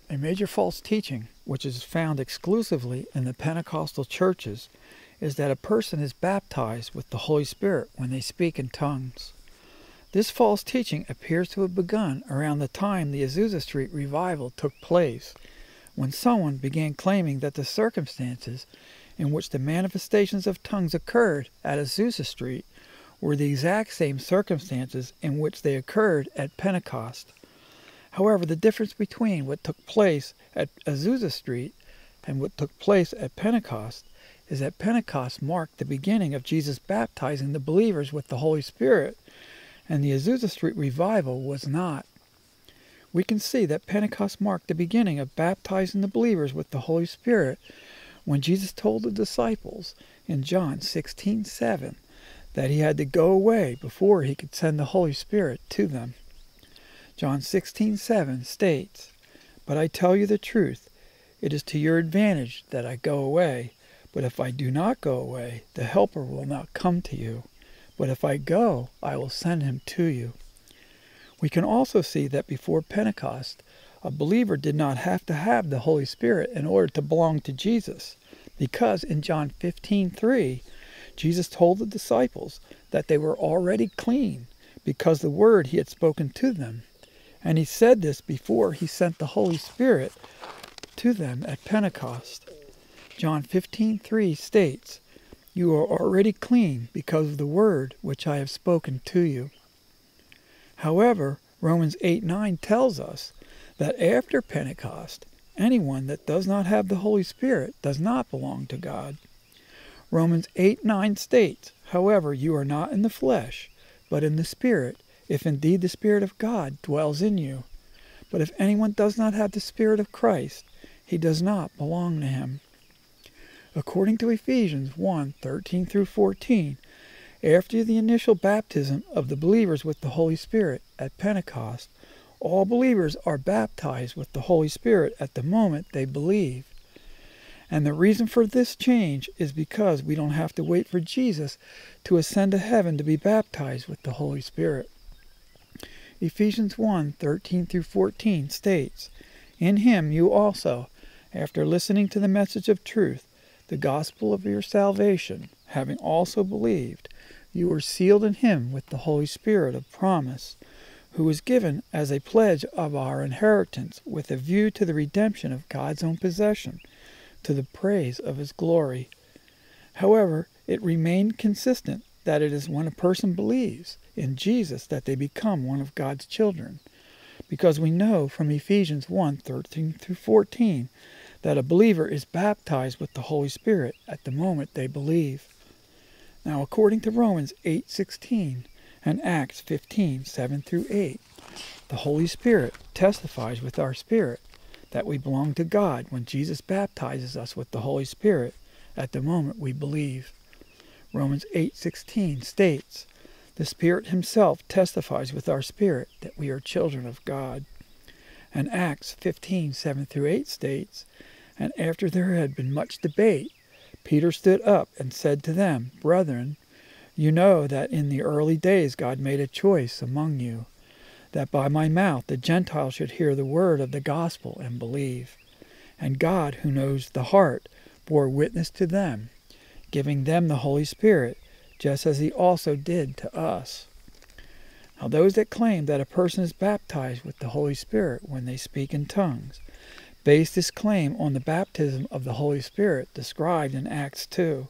A major false teaching, which is found exclusively in the Pentecostal churches, is that a person is baptized with the Holy Spirit when they speak in tongues. This false teaching appears to have begun around the time the Azusa Street revival took place, when someone began claiming that the circumstances in which the manifestations of tongues occurred at Azusa Street were the exact same circumstances in which they occurred at Pentecost. However, the difference between what took place at Azusa Street and what took place at Pentecost is that Pentecost marked the beginning of Jesus baptizing the believers with the Holy Spirit, and the Azusa Street revival was not. We can see that Pentecost marked the beginning of baptizing the believers with the Holy Spirit when Jesus told the disciples in John 16:7 that he had to go away before he could send the Holy Spirit to them. John 16:7 states, "But I tell you the truth, it is to your advantage that I go away. But if I do not go away, the Helper will not come to you. But if I go, I will send him to you." We can also see that before Pentecost, a believer did not have to have the Holy Spirit in order to belong to Jesus, because in John 15:3, Jesus told the disciples that they were already clean because the word he had spoken to them. And he said this before he sent the Holy Spirit to them at Pentecost. John 15:3 states, "You are already clean because of the word which I have spoken to you." However, Romans 8:9 tells us that after Pentecost, anyone that does not have the Holy Spirit does not belong to God. Romans 8:9 states, "However, you are not in the flesh, but in the Spirit, if indeed the Spirit of God dwells in you. But if anyone does not have the Spirit of Christ, he does not belong to him." According to Ephesians 1:13 through 14, after the initial baptism of the believers with the Holy Spirit at Pentecost, all believers are baptized with the Holy Spirit at the moment they believe. And the reason for this change is because we don't have to wait for Jesus to ascend to heaven to be baptized with the Holy Spirit. Ephesians 1:13 through 14 states, "In him you also, after listening to the message of truth, the gospel of your salvation, having also believed, you were sealed in him with the Holy Spirit of promise, who was given as a pledge of our inheritance with a view to the redemption of God's own possession, to the praise of his glory." However, it remained consistent that it is when a person believes in Jesus that they become one of God's children, because we know from Ephesians 1:13 through 14 that a believer is baptized with the Holy Spirit at the moment they believe. Now, according to Romans 8:16 and Acts 15:7 through 8, the Holy Spirit testifies with our spirit that we belong to God when Jesus baptizes us with the Holy Spirit at the moment we believe. Romans 8:16 states, "The Spirit himself testifies with our spirit that we are children of God." And Acts 15:7 through 8 states, "And after there had been much debate, Peter stood up and said to them, 'Brethren, you know that in the early days God made a choice among you, that by my mouth the Gentiles should hear the word of the gospel and believe. And God, who knows the heart, bore witness to them, giving them the Holy Spirit, just as he also did to us.'" Now, those that claim that a person is baptized with the Holy Spirit when they speak in tongues base this claim on the baptism of the Holy Spirit described in Acts 2.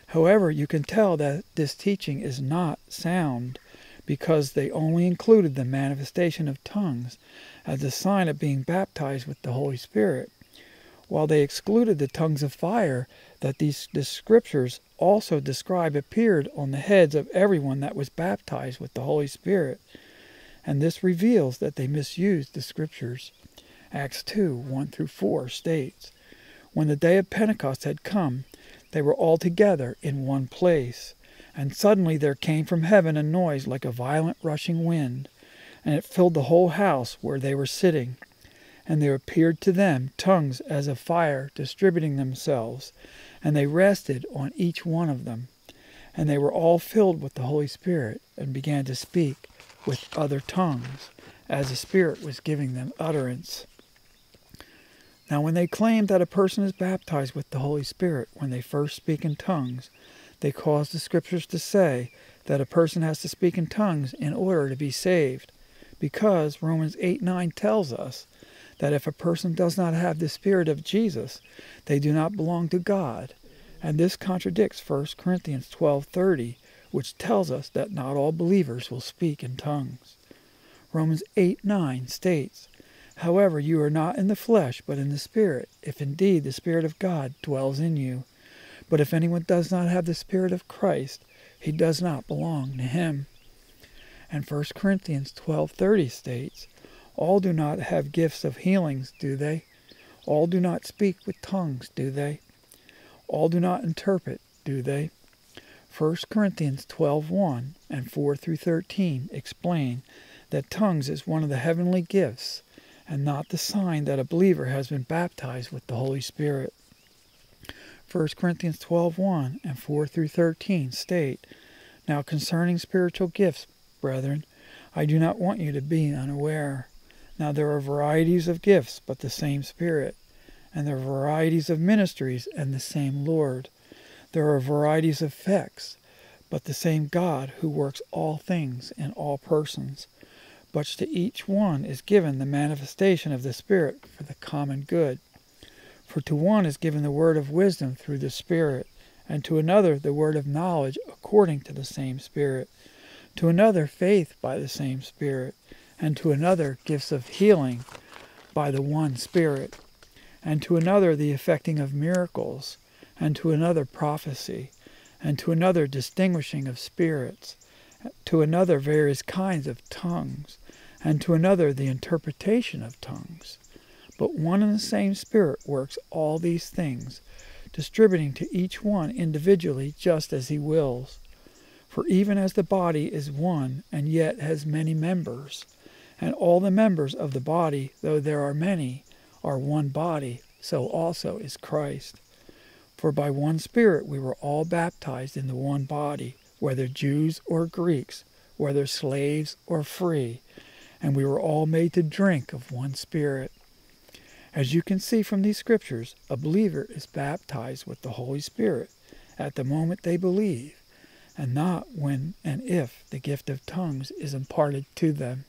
However, you can tell that this teaching is not sound because they only included the manifestation of tongues as a sign of being baptized with the Holy Spirit, while they excluded the tongues of fire that the scriptures also describe appeared on the heads of everyone that was baptized with the Holy Spirit. And this reveals that they misused the scriptures. Acts 2:1 through 4 states, "When the day of Pentecost had come, they were all together in one place. And suddenly there came from heaven a noise like a violent rushing wind, and it filled the whole house where they were sitting. And there appeared to them tongues as of fire distributing themselves, and they rested on each one of them. And they were all filled with the Holy Spirit, and began to speak with other tongues, as the Spirit was giving them utterance." Now, when they claim that a person is baptized with the Holy Spirit when they first speak in tongues, they cause the Scriptures to say that a person has to speak in tongues in order to be saved, because Romans 8:9 tells us that if a person does not have the Spirit of Jesus, they do not belong to God. And this contradicts 1 Corinthians 12:30, which tells us that not all believers will speak in tongues. Romans 8:9 states, "However, you are not in the flesh, but in the Spirit, if indeed the Spirit of God dwells in you. But if anyone does not have the Spirit of Christ, he does not belong to him." And 1 Corinthians 12:30 states, "All do not have gifts of healings, do they? All do not speak with tongues, do they? All do not interpret, do they?" 1 Corinthians 12:1 and 4 through 13 explain that tongues is one of the heavenly gifts and not the sign that a believer has been baptized with the Holy Spirit. 1 Corinthians 12:1 and 4 through 13 state, "Now concerning spiritual gifts, brethren, I do not want you to be unaware. Now there are varieties of gifts, but the same Spirit. And there are varieties of ministries, and the same Lord. There are varieties of effects, but the same God who works all things in all persons. But to each one is given the manifestation of the Spirit for the common good. For to one is given the word of wisdom through the Spirit, and to another the word of knowledge according to the same Spirit, to another faith by the same Spirit, and to another gifts of healing by the one Spirit, and to another the effecting of miracles, and to another prophecy, and to another distinguishing of spirits, to another various kinds of tongues, and to another the interpretation of tongues. But one and the same Spirit works all these things, distributing to each one individually just as he wills. For even as the body is one and yet has many members, and all the members of the body, though there are many, are one body, so also is Christ. For by one Spirit we were all baptized in the one body, whether Jews or Greeks, whether slaves or free, and we were all made to drink of one Spirit." As you can see from these Scriptures, a believer is baptized with the Holy Spirit at the moment they believe, and not when and if the gift of tongues is imparted to them.